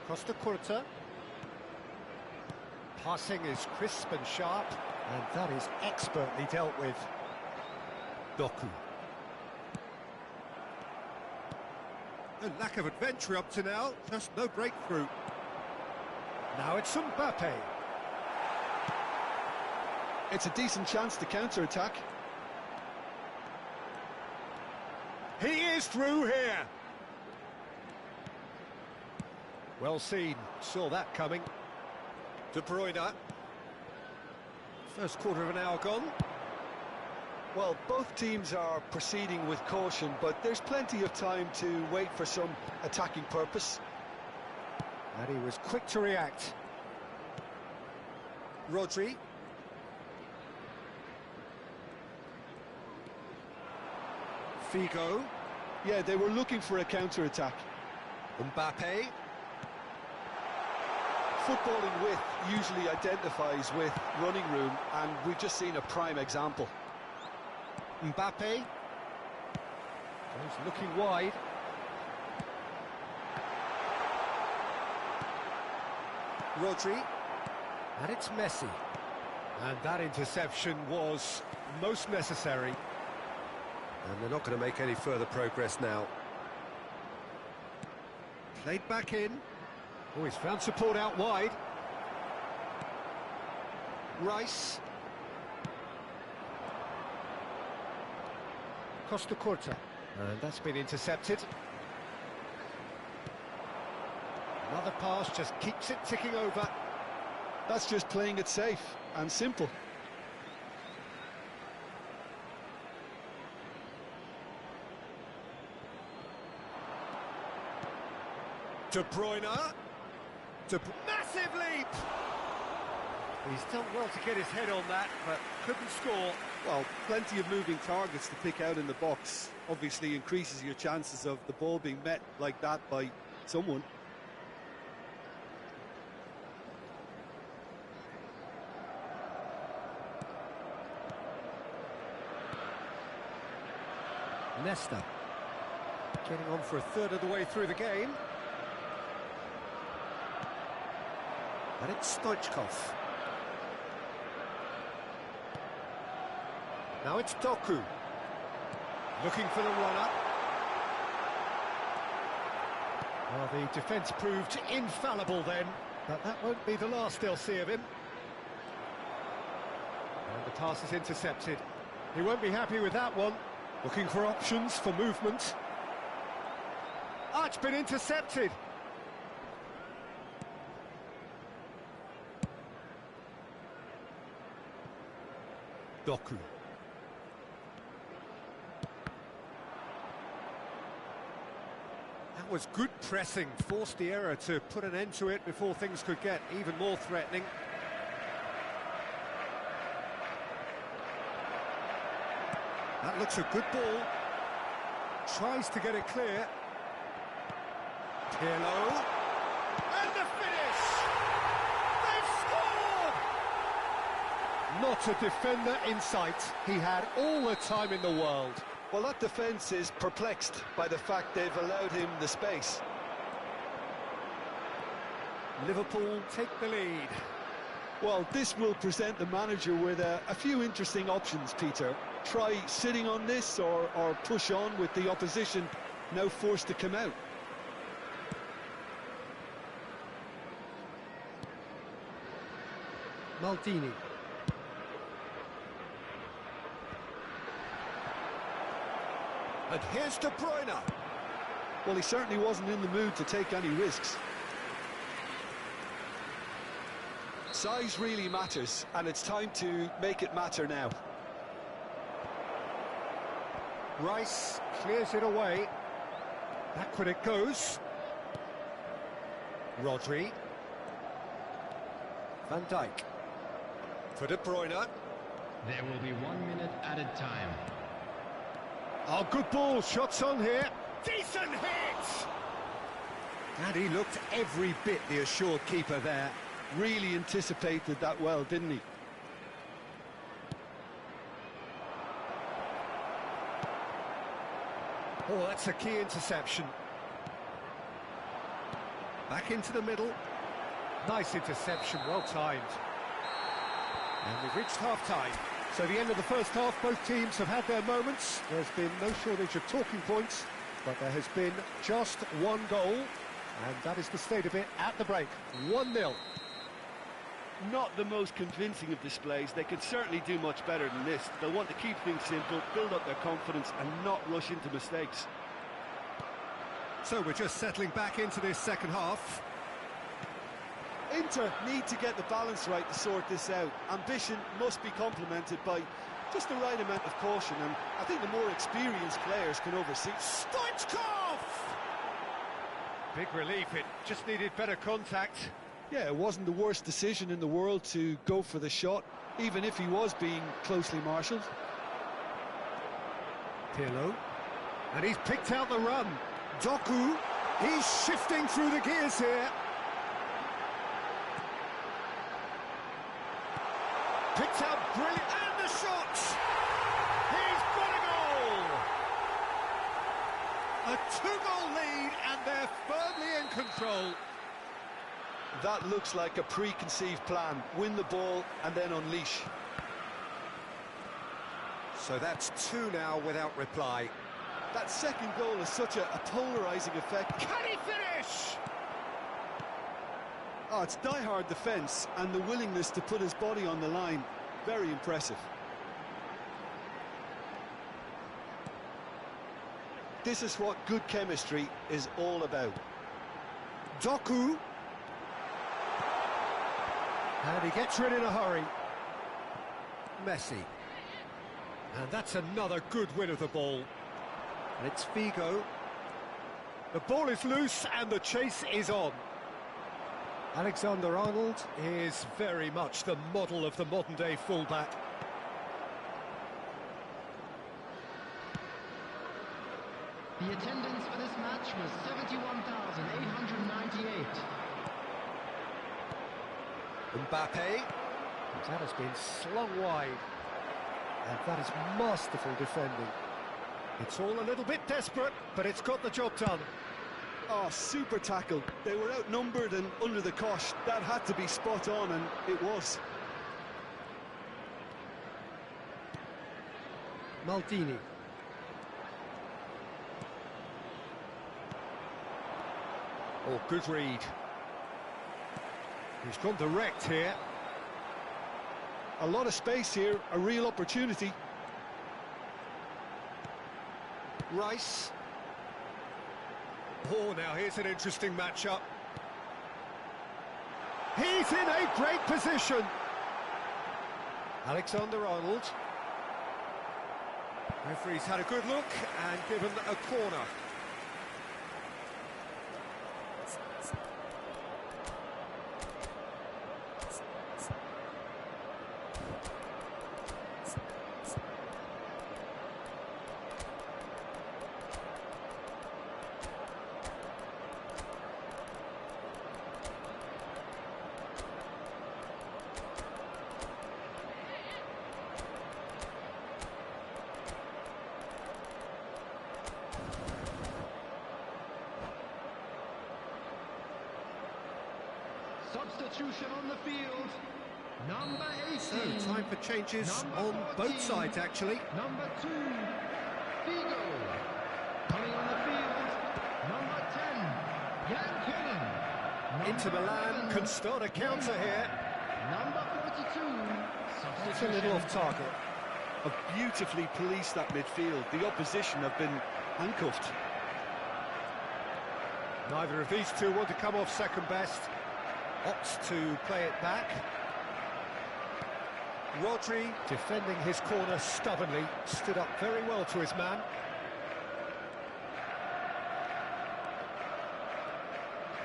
Costa Curta. Passing is crisp and sharp, and that is expertly dealt with. Doku. A lack of adventure up to now, just no breakthrough. Now it's Mbappe. It's a decent chance to counter-attack. He is through here. Well seen, saw that coming. De Bruyne. First quarter of an hour gone. Well, both teams are proceeding with caution, but there's plenty of time to wait for some attacking purpose. And he was quick to react. Rodri. Figo. Yeah, they were looking for a counter-attack. Mbappe. Footballing width usually identifies with running room, and we've just seen a prime example. Mbappe. Goes looking wide. Rodri. And it's Messi. And that interception was most necessary. And they're not going to make any further progress now. Played back in. Oh, he's found support out wide. Rice. Costa Curta. And that's been intercepted. Another pass just keeps it ticking over. That's just playing it safe and simple. De Bruyne. Massive leap! He's done well to get his head on that, but couldn't score. Well, plenty of moving targets to pick out in the box. Obviously increases your chances of the ball being met like that by someone. Nesta. Getting on for a third of the way through the game. And it's Stoichkov. Now it's Doku. Looking for the runner. Well, the defence proved infallible then, but that won't be the last they'll see of him. And the pass is intercepted. He won't be happy with that one. Looking for options for movement. Ah, it's been intercepted. Doku. That was good pressing, forced the error to put an end to it before things could get even more threatening. That looks a good ball. Tries to get it clear. Pirlo. And the finish! They've scored! Not a defender in sight. He had all the time in the world. Well, that defence is perplexed by the fact they've allowed him the space. Liverpool take the lead. Well, this will present the manager with a few interesting options, Peter. Try sitting on this or push on with the opposition now forced to come out. Maldini. And here's De Bruyne. Well, he certainly wasn't in the mood to take any risks. Size really matters, and it's time to make it matter now. Rice clears it away. Backward it goes. Rodri. Van Dijk. For De Bruyne. There will be 1 minute added time. Oh, good ball, shots on here. Decent hit! And he looked every bit the assured keeper there. Really anticipated that well, didn't he? Oh, that's a key interception. Back into the middle. Nice interception, well timed. And we've reached half-time. So the end of the first half, both teams have had their moments. There's been no shortage of talking points, but there has been just one goal, and that is the state of it at the break. 1-0. Not the most convincing of displays. They could certainly do much better than this. They'll want to keep things simple, build up their confidence and not rush into mistakes. So we're just settling back into this second half. Inter need to get the balance right to sort this out. Ambition must be complemented by just the right amount of caution, and I think the more experienced players can oversee. Stoichkov! Big relief, it just needed better contact. Yeah, it wasn't the worst decision in the world to go for the shot, even if he was being closely marshalled. Pirlo, and he's picked out the run. Doku, he's shifting through the gears here. Picked out brilliant, and the shot! He's got a goal! A 2-goal lead, and they're firmly in control. That looks like a preconceived plan. Win the ball and then unleash. So that's 2 now without reply. That second goal has such a polarising effect. Can he finish? Oh, it's die-hard defence and the willingness to put his body on the line. Very impressive. This is what good chemistry is all about. Doku. And he gets rid in a hurry. Messi. And that's another good win of the ball. And it's Figo. The ball is loose and the chase is on. Alexander-Arnold is very much the model of the modern-day fullback. The attendance for this match was 71,898. Mbappe. That has been slung wide. And that is masterful defending. It's all a little bit desperate, but it's got the job done. Oh, super tackle. They were outnumbered and under the cosh. That had to be spot on, and it was. Maldini. Oh, good read. He's gone direct here. A lot of space here, a real opportunity. Rice. Oh, now here's an interesting matchup. He's in a great position. Alexander-Arnold. Referee's had a good look and given a corner. Substitution on the field. Number 18. So, time for changes on both sides, actually. Number 2, Figo. Coming on the field, number 10, Yankinen. Inter Milan can start a counter here. Number 42. It's a little off target. Have beautifully policed that midfield. The opposition have been handcuffed. Neither of these two want to come off second best. Opts to play it back. Rodri, defending his corner stubbornly, stood up very well to his man.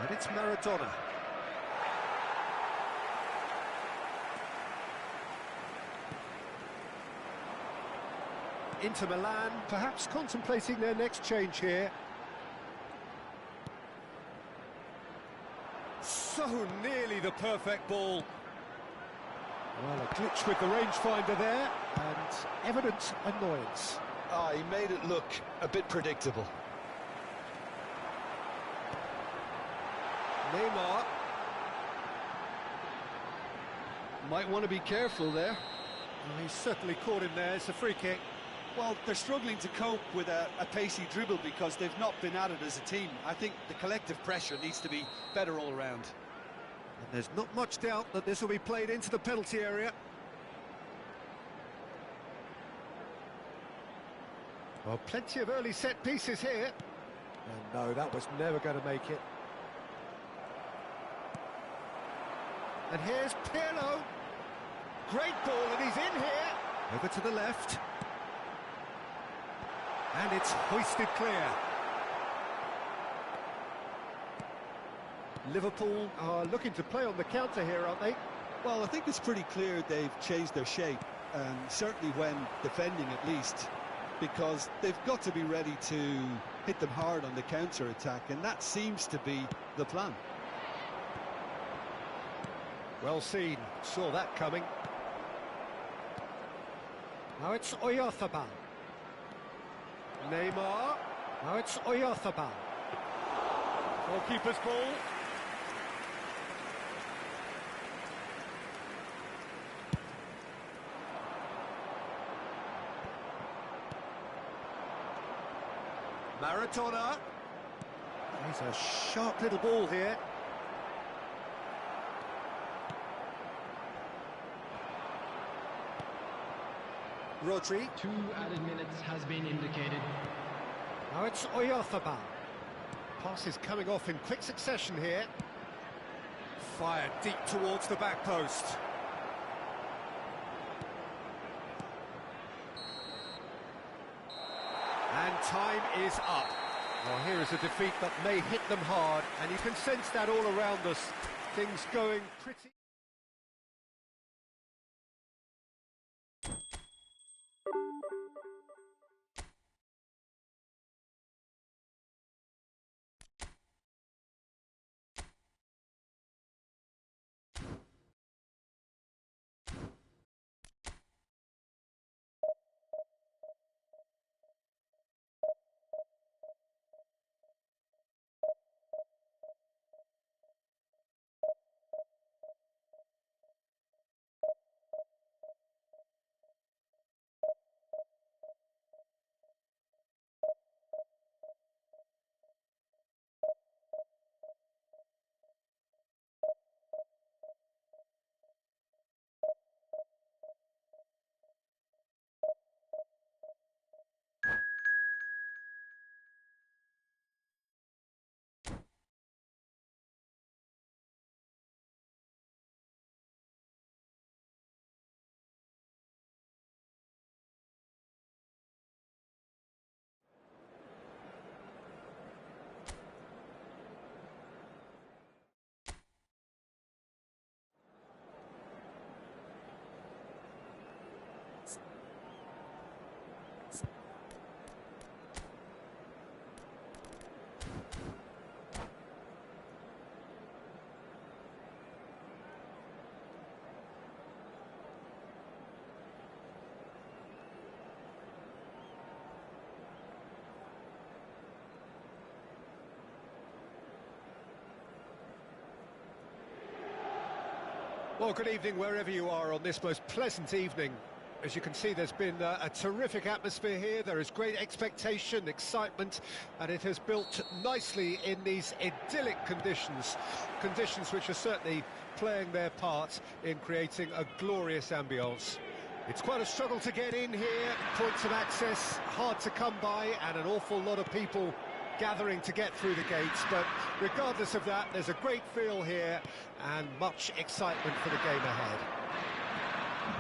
And it's Maradona. Inter Milan, perhaps contemplating their next change here. So nearly the perfect ball. Well, a glitch with the rangefinder there, and evident annoyance. Ah, he made it look a bit predictable. Neymar. Might want to be careful there. Well, he's certainly caught him there. It's a free kick. Well, they're struggling to cope with a pacey dribble because they've not been at it as a team. I think the collective pressure needs to be better all around. And there's not much doubt that this will be played into the penalty area. Well, plenty of early set pieces here. And no, that was never going to make it. And here's Pirlo. Great ball, and he's in here. Over to the left. And it's hoisted clear. Liverpool are looking to play on the counter here, aren't they? Well, I think it's pretty clear they've changed their shape, certainly when defending at least, because they've got to be ready to hit them hard on the counter-attack, and that seems to be the plan. Well seen, saw that coming. Now it's Oyarzabal. Neymar. Now it's Oyarzabal. Goalkeeper's ball. Maradona. He's a sharp little ball here. Rodri. 2 added minutes has been indicated. Now it's Oyarzabal. Pass is coming off in quick succession here. Fired deep towards the back post. And time is up. Well, here is a defeat that may hit them hard, and you can sense that all around us. Things going pretty... Well, good evening wherever you are on this most pleasant evening. As you can see, there's been a terrific atmosphere here. There is great expectation, excitement, and it has built nicely in these idyllic conditions. Conditions which are certainly playing their part in creating a glorious ambience. It's quite a struggle to get in here, points of access hard to come by, and an awful lot of people gathering to get through the gates, but regardless of that, there's a great feel here and much excitement for the game ahead.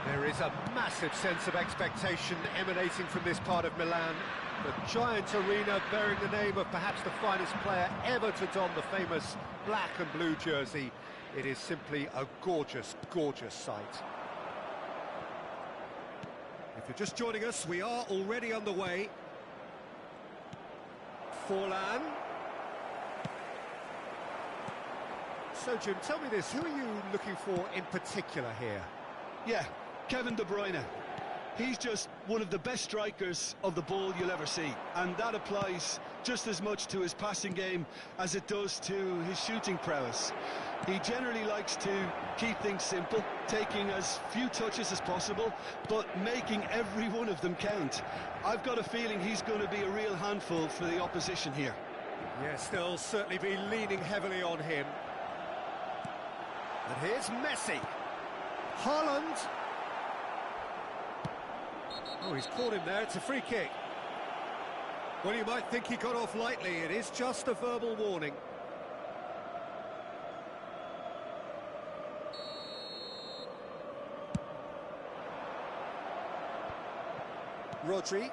There is a massive sense of expectation emanating from this part of Milan. The giant arena bearing the name of perhaps the finest player ever to don the famous black and blue jersey. It is simply a gorgeous, gorgeous sight. If you're just joining us, we are already underway. Forlan. So, Jim, tell me this, who are you looking for in particular here? Yeah, Kevin De Bruyne. He's just one of the best strikers of the ball you'll ever see, and that applies just as much to his passing game as it does to his shooting prowess. He generally likes to keep things simple, taking as few touches as possible, but making every one of them count. I've got a feeling he's going to be a real handful for the opposition here. Yes, they'll certainly be leaning heavily on him. And here's Messi. Haaland. Oh, he's caught him there. It's a free kick. Well, you might think he got off lightly. It is just a verbal warning. Rodri.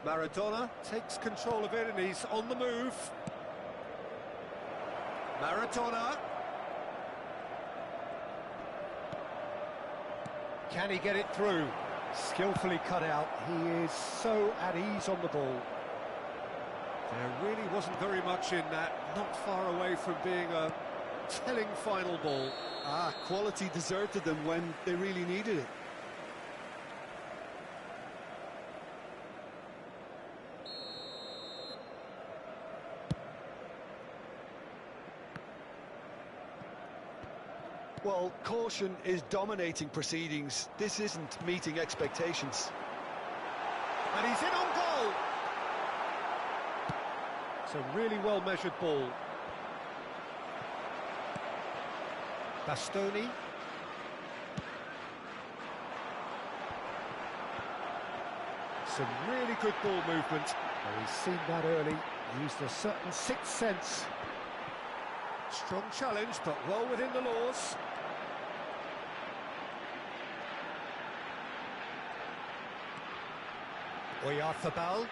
Maradona takes control of it and he's on the move. Maradona. Can he get it through? Skillfully cut out. He is so at ease on the ball. There really wasn't very much in that. Not far away from being a telling final ball. Quality deserted them when they really needed it. Well, caution is dominating proceedings. This isn't meeting expectations. And he's in on goal! It's a really well-measured ball. Bastoni. Some really good ball movement. Well, he's seen that early, used a certain sixth sense. Strong challenge, but well within the laws. Efootball.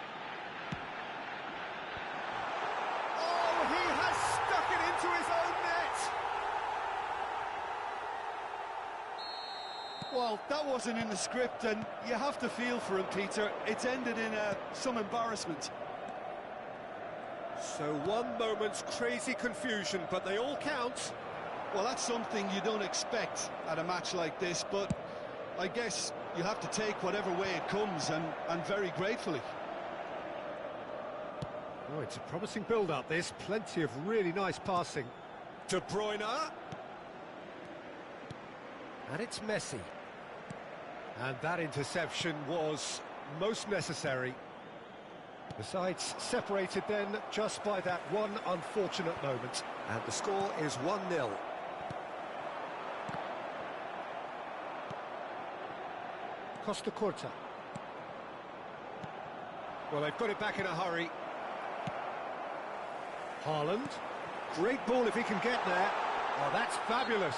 Oh, he has stuck it into his own net! Well, that wasn't in the script, and you have to feel for him, Peter. It's ended in some embarrassment. So one moment's crazy confusion, but they all count. Well, that's something you don't expect at a match like this, but I guess you have to take whatever way it comes, and very gratefully. Oh, it's a promising build-up, this. Plenty of really nice passing. De Bruyne. And it's Messi. And that interception was most necessary. The sides separated then just by that one unfortunate moment. And the score is 1-0. Costa Curta. Well, they've got it back in a hurry. Haaland. Great ball if he can get there. Oh, that's fabulous.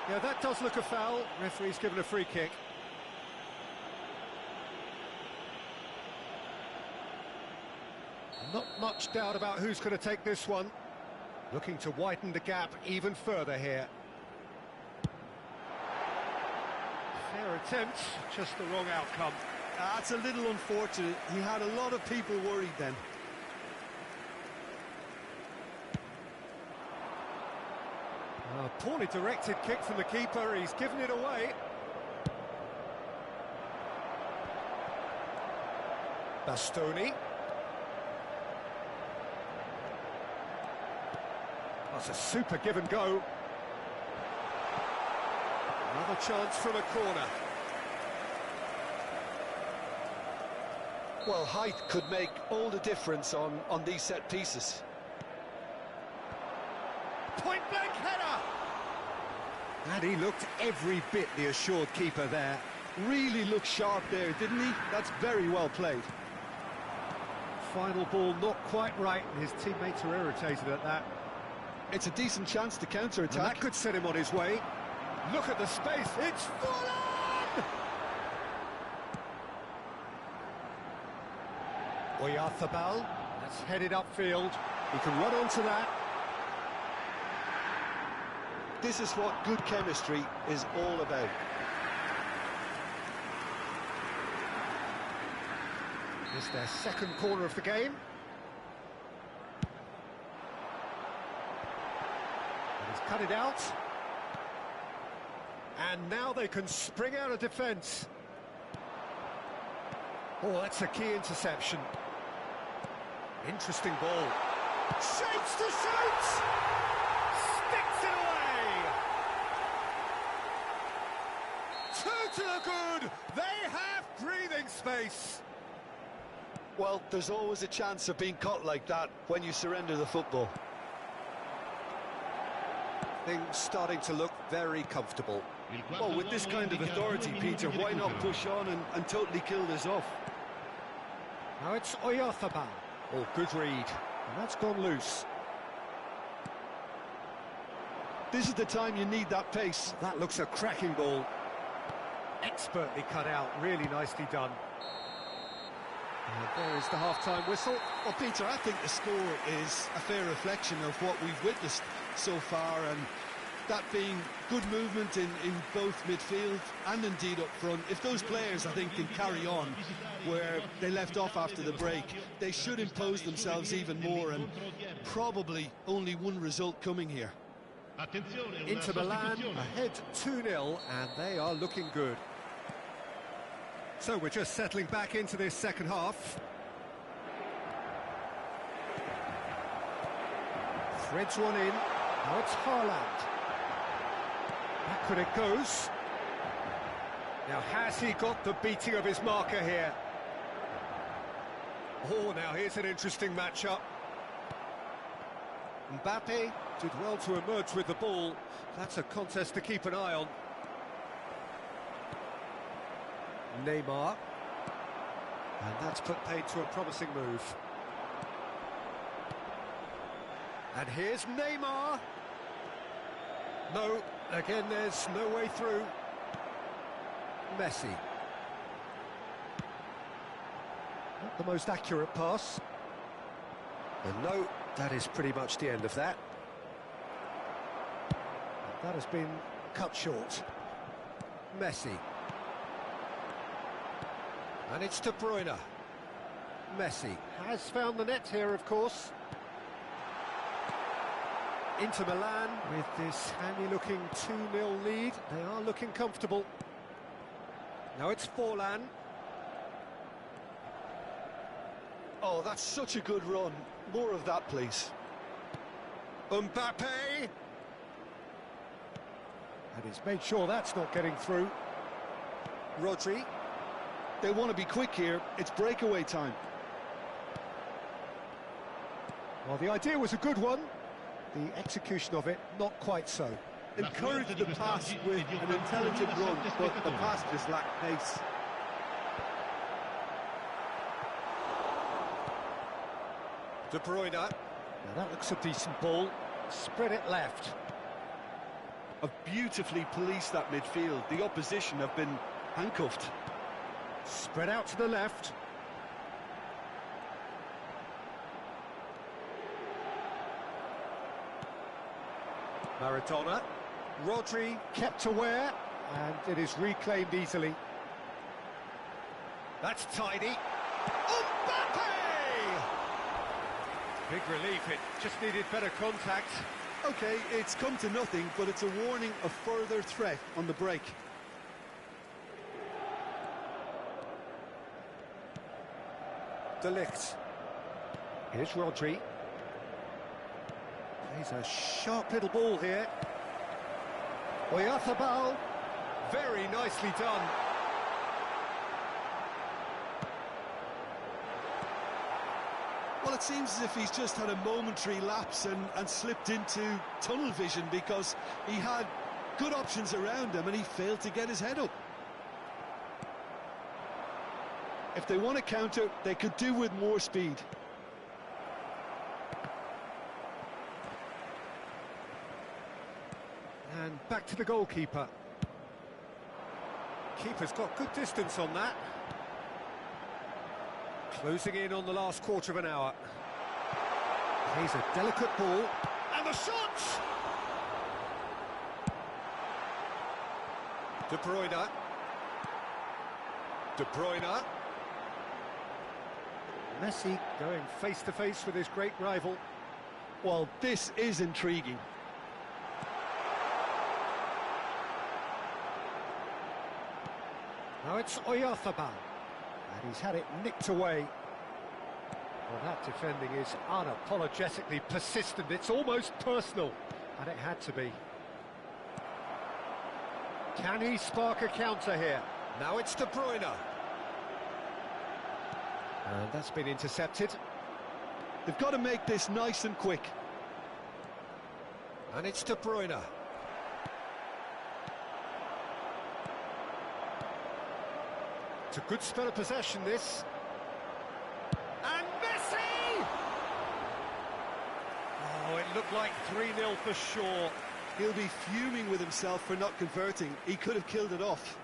Yeah, that does look a foul. Referee's given a free kick. Not much doubt about who's going to take this one. Looking to widen the gap even further here. Fair attempt, just the wrong outcome. That's a little unfortunate. He had a lot of people worried then. A poorly directed kick from the keeper, he's given it away. Bastoni. That's a super give and go. Another chance from a corner. Well, height could make all the difference on these set pieces. Point-blank header! And he looked every bit the assured keeper there. Really looked sharp there, didn't he? That's very well played. Final ball not quite right, and his teammates are irritated at that. It's a decent chance to counter-attack. And that could set him on his way. Look at the space, it's full on! Efootball, that's headed upfield. He can run onto that. This is what good chemistry is all about. It's their second corner of the game. And he's cut it out. And now they can spring out of defence. Oh, that's a key interception. Interesting ball. Shapes to shoot! Sticks it away! Two to the good! They have breathing space! Well, there's always a chance of being caught like that when you surrender the football. Things starting to look very comfortable. Well, with this kind of authority, Peter, why not push on and totally kill this off? Now it's Oyarzabal. Oh, good read. And that's gone loose. This is the time you need that pace. That looks a cracking ball. Expertly cut out, really nicely done. And there is the half-time whistle. Well, Peter, I think the score is a fair reflection of what we've witnessed so far, and that being good movement in both midfield and indeed up front. If those players, I think, can carry on where they left off after the break, they should impose themselves even more, and probably only one result coming here. Inter Milan ahead 2-0, and they are looking good. So we're just settling back into this second half. Threads one in. Now it's Haaland. Backward it goes. Now has he got the beating of his marker here? Oh, now here's an interesting matchup. Mbappe did well to emerge with the ball. That's a contest to keep an eye on. Neymar. And that's put paid to a promising move. And here's Neymar. No, again there's no way through. Messi. Not the most accurate pass. And no, that is pretty much the end of that. That has been cut short. Messi. And it's De Bruyne. Messi has found the net here, of course. Inter Milan with this handy-looking 2-0 lead. They are looking comfortable. Now it's Forlan. Oh, that's such a good run. More of that, please. Mbappe. And he's made sure that's not getting through. Rodri. They want to be quick here. It's breakaway time. Well, the idea was a good one. The execution of it, not quite so. Encouraged the pass with an intelligent run, but the pass just lacked pace. De Bruyne. Now that looks a decent ball. Spread it left. Have beautifully policed that midfield. The opposition have been handcuffed. Spread out to the left. Maradona. Rodri kept aware, and it is reclaimed easily. That's tidy. Mbappe! Big relief, it just needed better contact. Okay, it's come to nothing, but it's a warning of further threat on the break. De Ligt. Here's Rodri. Plays a sharp little ball here. Oyarzabal. Very nicely done. Well, it seems as if he's just had a momentary lapse and slipped into tunnel vision, because he had good options around him and he failed to get his head up. If they want to counter, they could do with more speed. And back to the goalkeeper. Keeper's got good distance on that. Closing in on the last quarter of an hour. Plays a delicate ball. And the shot! De Bruyne. De Bruyne. Messi going face-to-face with his great rival. Well, this is intriguing. Now it's Oyarzabal. And he's had it nicked away. Well, that defending is unapologetically persistent. It's almost personal, and it had to be. Can he spark a counter here? Now it's De Bruyne. And that's been intercepted. They've got to make this nice and quick. And it's De Bruyne. It's a good spell of possession, this. And Messi! Oh, it looked like 3-0 for sure. He'll be fuming with himself for not converting. He could have killed it off.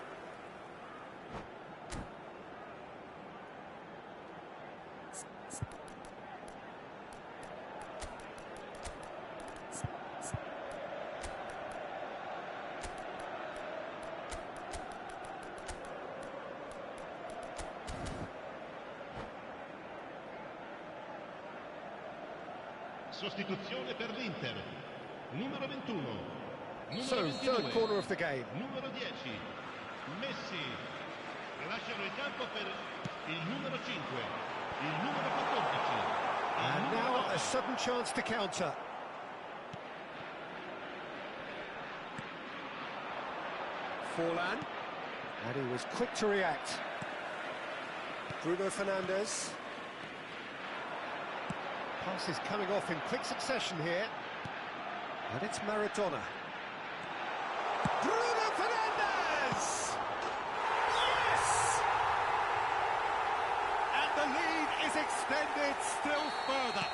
Sostituzione per l'Inter. Numero 21. So, third corner of the game. Numero 10. Messi. Lasciano il campo per il numero 5. Il numero 14. And now a sudden chance to counter. Forlan. And he was quick to react. Bruno Fernandes. Passes coming off in quick succession here. And it's Maradona. Bruno Fernandes! Yes! And the lead is extended still further.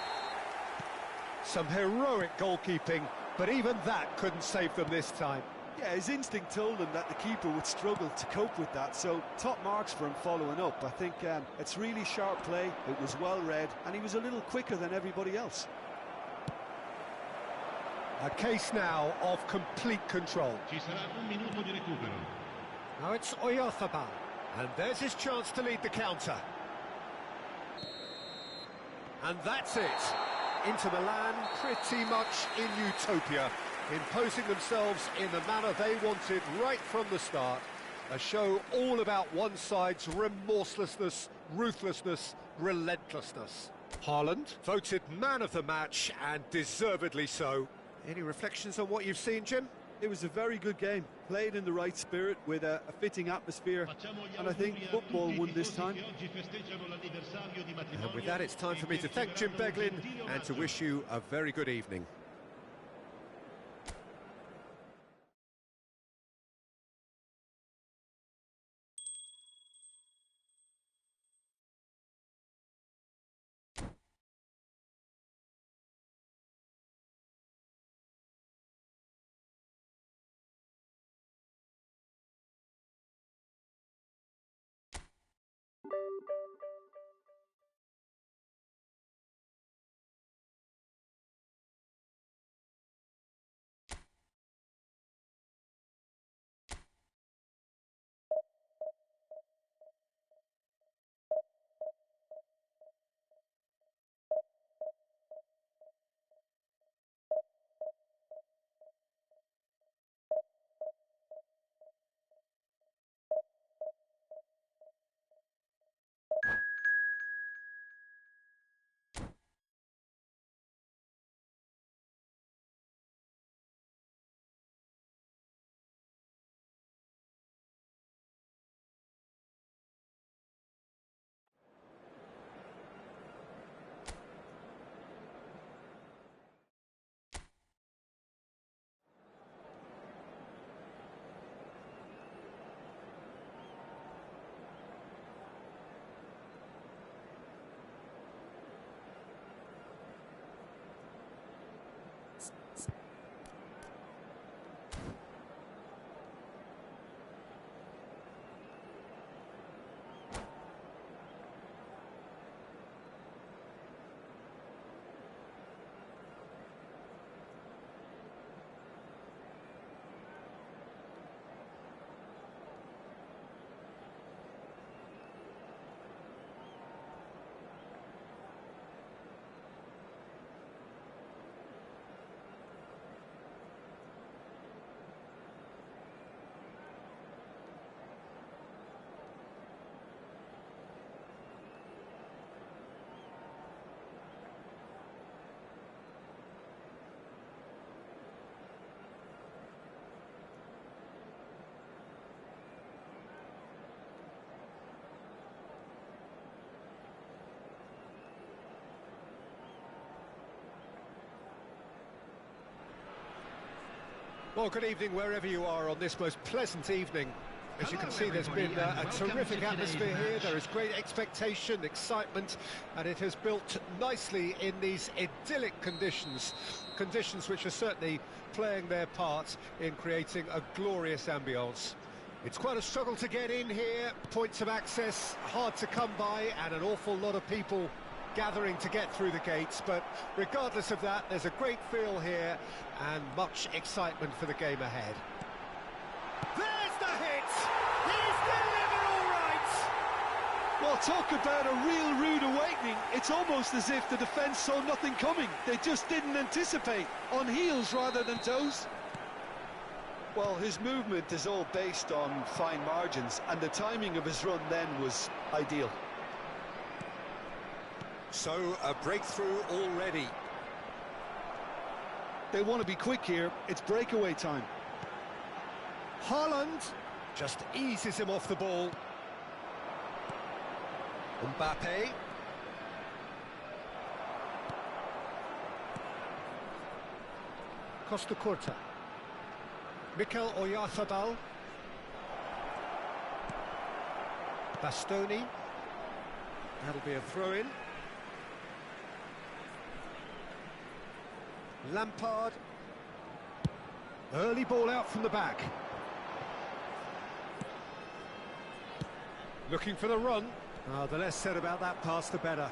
Some heroic goalkeeping, but even that couldn't save them this time. Yeah, his instinct told him that the keeper would struggle to cope with that, so top marks for him following up. I think it's really sharp play, it was well read, and he was a little quicker than everybody else. A case now of complete control. Ci sarà un minuto di recupero. Now it's Oyarzabal, and there's his chance to lead the counter. And that's it. Inter Milan pretty much in utopia, imposing themselves in the manner they wanted right from the start. A show all about one side's remorselessness, ruthlessness, relentlessness. Haaland voted man of the match, and deservedly so. Any reflections on what you've seen, Jim? It was a very good game, played in the right spirit with a fitting atmosphere, and I think football won this time. And with that, it's time for me to thank Jim Beglin and to wish you a very good evening. Well, good evening wherever you are on this most pleasant evening. As you can see, there's been a terrific atmosphere here. There is great expectation, excitement, and it has built nicely in these idyllic conditions. Conditions which are certainly playing their part in creating a glorious ambience. It's quite a struggle to get in here, points of access hard to come by, and an awful lot of people gathering to get through the gates, but regardless of that, there's a great feel here and much excitement for the game ahead. There's the hit! He's delivered all right! Well, talk about a real rude awakening. It's almost as if the defence saw nothing coming. They just didn't anticipate, on heels rather than toes. Well, his movement is all based on fine margins, and the timing of his run then was ideal. So, a breakthrough already. They want to be quick here. It's breakaway time. Haaland just eases him off the ball. Mbappe. Costa Curta. Mikel Oyarzabal. Bastoni. That'll be a throw-in. Lampard. Early ball out from the back. Looking for the run. The less said about that pass, the better.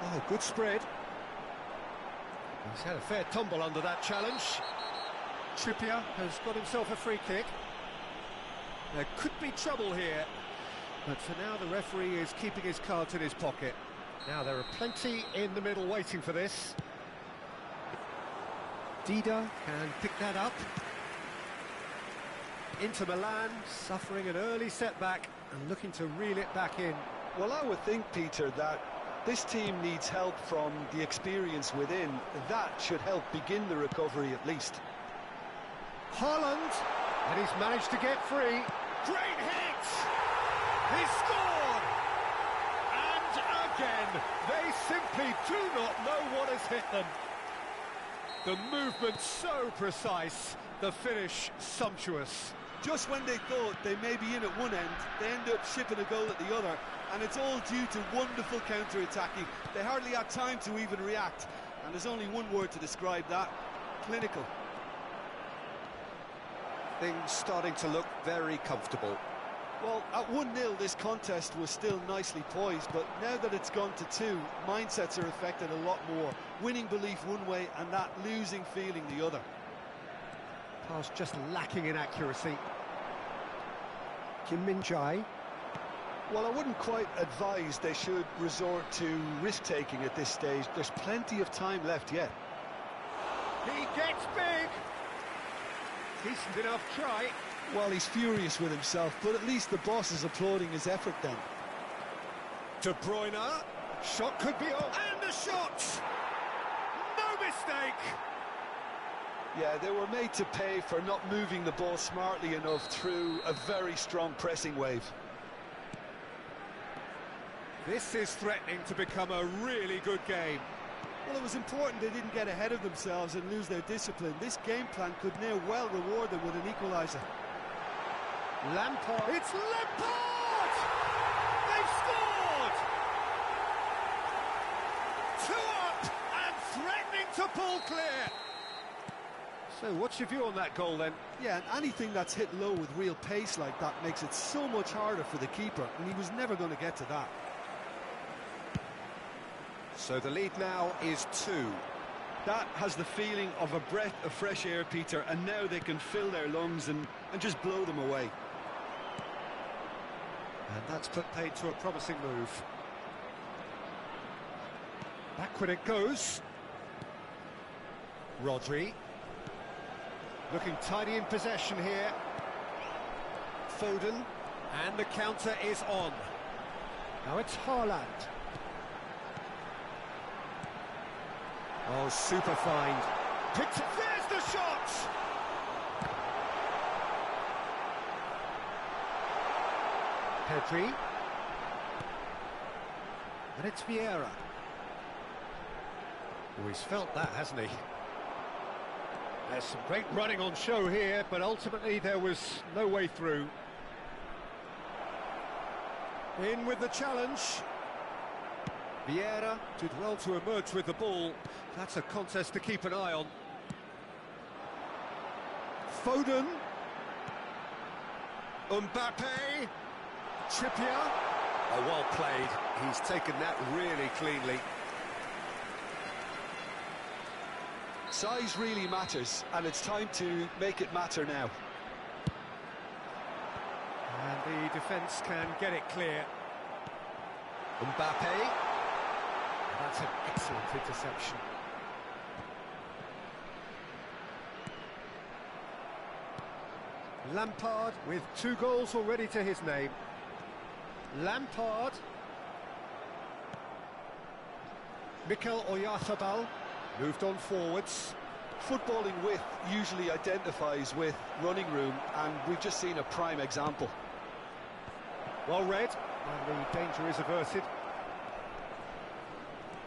Oh, good spread. He's had a fair tumble under that challenge. Trippier has got himself a free kick. There could be trouble here, but for now the referee is keeping his cards in his pocket. Now there are plenty in the middle waiting for this. Dida can pick that up. Inter Milan suffering an early setback and looking to reel it back in. Well, I would think, Peter, that this team needs help from the experience within. That should help begin the recovery at least. Haaland, and he's managed to get free. Great hit! He scored! And again, they simply do not know what has hit them. The movement so precise, the finish sumptuous. Just when they thought they may be in at one end, they end up shipping a goal at the other, and it's all due to wonderful counter-attacking. They hardly had time to even react, and there's only one word to describe that: clinical. Things starting to look very comfortable. Well, at 1-0 this contest was still nicely poised, but now that it's gone to 2, mindsets are affected a lot more. Winning belief one way and that losing feeling the other. Pass just lacking in accuracy. Kim Min-jae. Well, I wouldn't quite advise they should resort to risk-taking at this stage. There's plenty of time left yet. He gets big! Decent enough try. Well, he's furious with himself, but at least the boss is applauding his effort then. De Bruyne. Shot could be on. And the shot! No mistake! Yeah, they were made to pay for not moving the ball smartly enough through a very strong pressing wave. This is threatening to become a really good game. Well, it was important they didn't get ahead of themselves and lose their discipline. This game plan could now well reward them with an equaliser. Lampard. It's Lampard! They've scored! 2 up and threatening to pull clear. So what's your view on that goal then? Yeah, and anything that's hit low with real pace like that makes it so much harder for the keeper, and he was never going to get to that. So the lead now is 2. That has the feeling of a breath of fresh air, Peter, and now they can fill their lungs and just blow them away. And that's put paid to a promising move. Backward it goes. Rodri. Looking tidy in possession here. Foden. And the counter is on. Now it's Haaland. Oh, super find. Picked it. There's the shot! Pedri. And it's Vieira. Oh, he's felt that, hasn't he? There's some great running on show here, but ultimately there was no way through. In with the challenge. Vieira did well to emerge with the ball. That's a contest to keep an eye on. Foden. Mbappe. Trippier. Oh, well played. He's taken that really cleanly. Size really matters, and it's time to make it matter now. And the defence can get it clear. Mbappe. That's an excellent interception. Lampard with 2 goals already to his name. Lampard. Mikel Oyarzabal moved on forwards. Footballing width usually identifies with running room, and we've just seen a prime example. Well read, and the danger is averted.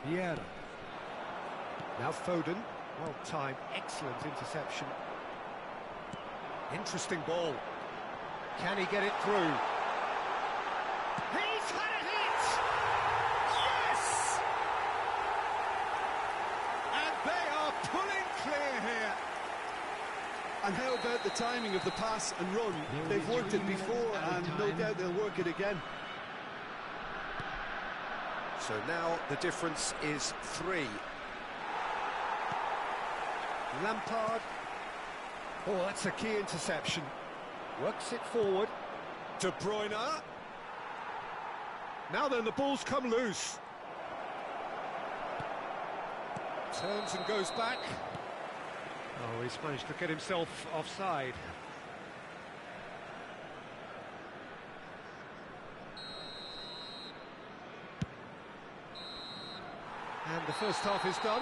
Vieira. Now Foden. Well timed, excellent interception. Interesting ball. Can he get it through? He's had it! Yes! And they are pulling clear here. And how about the timing of the pass and run? They've worked it before, and no doubt they'll work it again. So now the difference is 3. Lampard. Oh, that's a key interception. Works it forward. De Bruyne. Now then, the ball's come loose. Turns and goes back. Oh, he's managed to get himself offside. And the first half is done.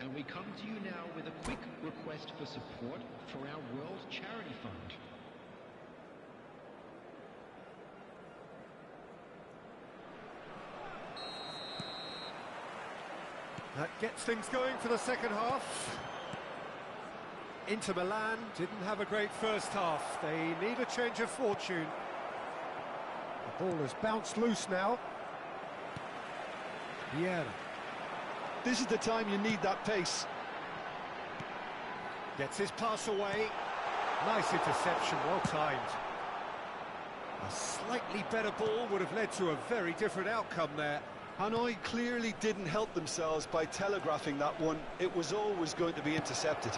And we come to you now with a quick request for support for our World Charity Fund. That gets things going for the second half. Inter Milan didn't have a great first half. They need a change of fortune. The ball has bounced loose now. Vieira. This is the time you need that pace. Gets his pass away. Nice interception, well timed. A slightly better ball would have led to a very different outcome there. Hanoi clearly didn't help themselves by telegraphing that one. It was always going to be intercepted.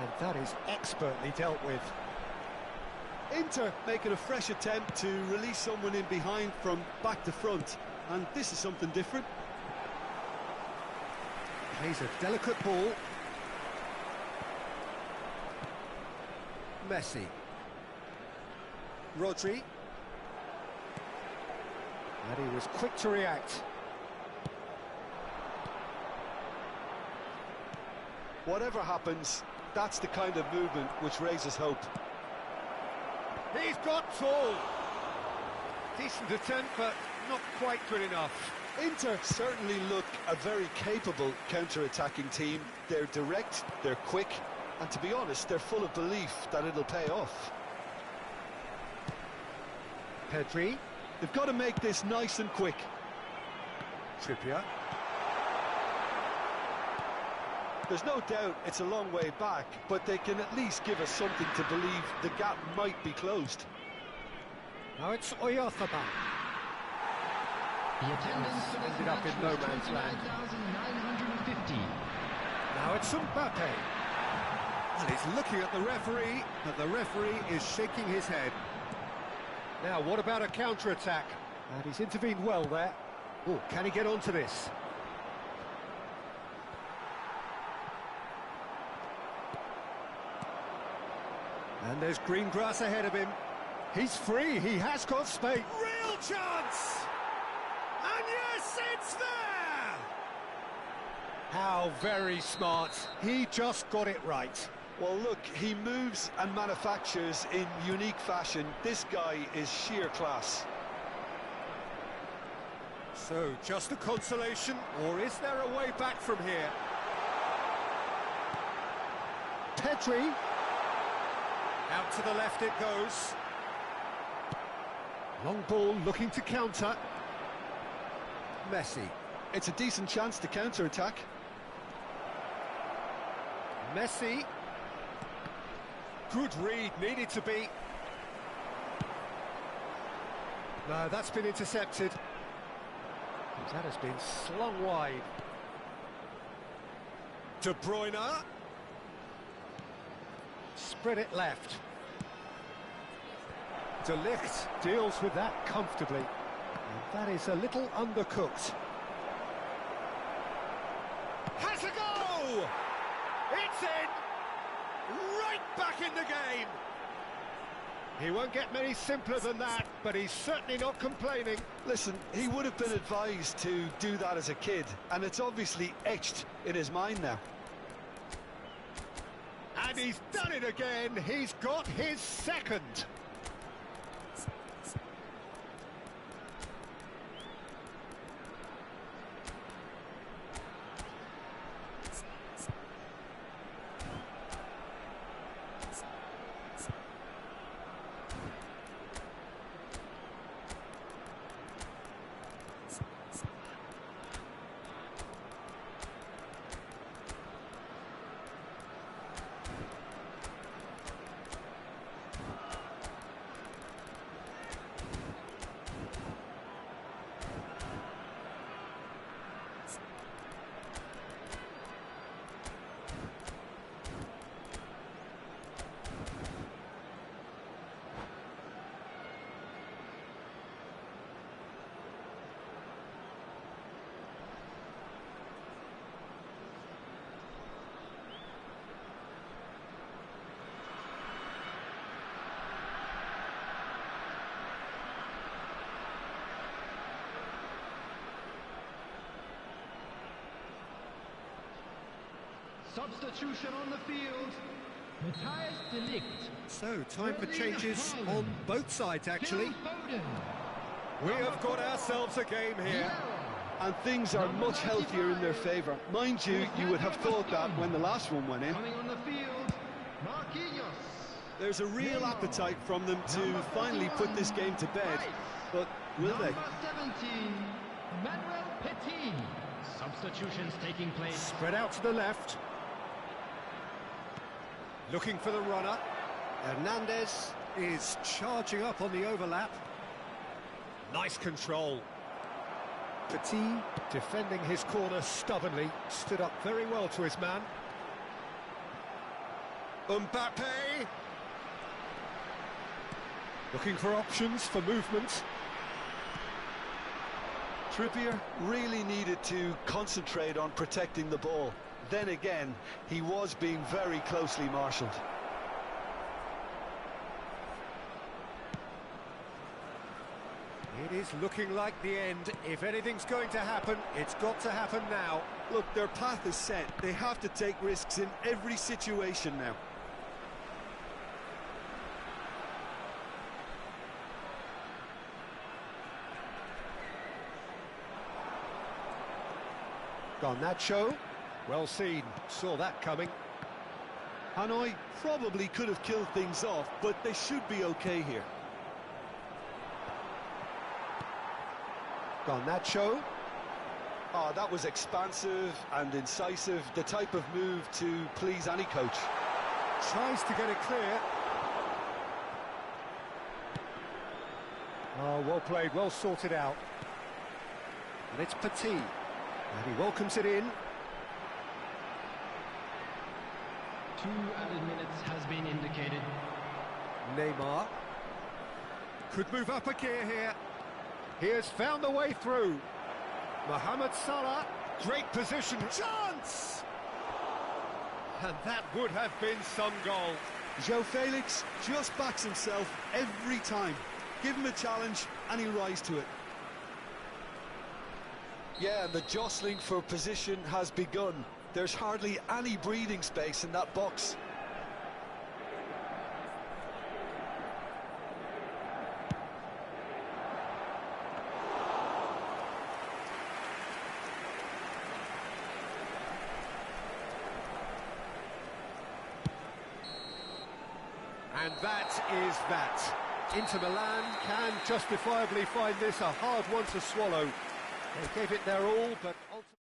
And that is expertly dealt with. Inter making a fresh attempt to release someone in behind from back to front. And this is something different. Plays a delicate ball. Messi. Rodri. And he was quick to react. Whatever happens, that's the kind of movement which raises hope. He's got tall. Decent attempt, but not quite good enough. Inter certainly look a very capable counter-attacking team. They're direct, they're quick, and to be honest, they're full of belief that it'll pay off. Pedri. They've got to make this nice and quick. Trippier. There's no doubt it's a long way back, but they can at least give us something to believe the gap might be closed. Now it's Oyarzabal. The attendance for this Ended up match in no was man's land. 29,950. Now it's Mbappe. And he's looking at the referee, and the referee is shaking his head. Now, what about a counter-attack? And he's intervened well there. Oh, can he get onto this? And there's green grass ahead of him. He's free, he has got space. Real chance! And yes, it's there! How very smart. He just got it right. Well, look, he moves and manufactures in unique fashion. This guy is sheer class. So, just a consolation, or is there a way back from here? Pedri. Out to the left it goes. Long ball looking to counter. Messi. It's a decent chance to counter-attack. Messi. Good read, needed to be. No, that's been intercepted. That has been slung wide. De Bruyne. Spread it left. De Ligt deals with that comfortably. And that is a little undercooked. Has a go! It's in! Right back in the game! He won't get many simpler than that, but he's certainly not complaining. Listen, he would have been advised to do that as a kid, and it's obviously etched in his mind now. And he's done it again. He's got his second. Substitution on the field. Matthias de Ligt. So, time for changes on both sides, actually. We have got ourselves a game here. And things are much healthier in their favour. Mind you, you would have thought that when the last one went in. Coming on the field, Marquinhos. There's a real appetite from them to finally put this game to bed. But will they? Number 17, Manuel Petit. Substitutions taking place. Spread out to the left. Looking for the runner. Hernandez is charging up on the overlap. Nice control. Petit, defending his corner stubbornly, stood up very well to his man. Mbappe. Looking for options for movement. Trippier really needed to concentrate on protecting the ball. Then again, he was being very closely marshalled. It is looking like the end. If anything's going to happen, it's got to happen now. Look, their path is set. They have to take risks in every situation now. Garnacho, well seen, saw that coming. Hanoi probably could have killed things off, but they should be okay here. Garnacho. Oh, that was expansive and incisive, the type of move to please any coach. Tries to get it clear. Oh, well played, well sorted out. And it's Petit. And he welcomes it in. 2 added minutes has been indicated. Neymar. Could move up a gear here. He has found the way through. Mohamed Salah. Great position. Chance! And that would have been some goal. Joe Felix just backs himself every time. Give him a challenge and he'll rise to it. Yeah, and the jostling for position has begun. There's hardly any breathing space in that box. And that is that. Inter Milan can justifiably find this a hard one to swallow. They gave it their all, but ultimately...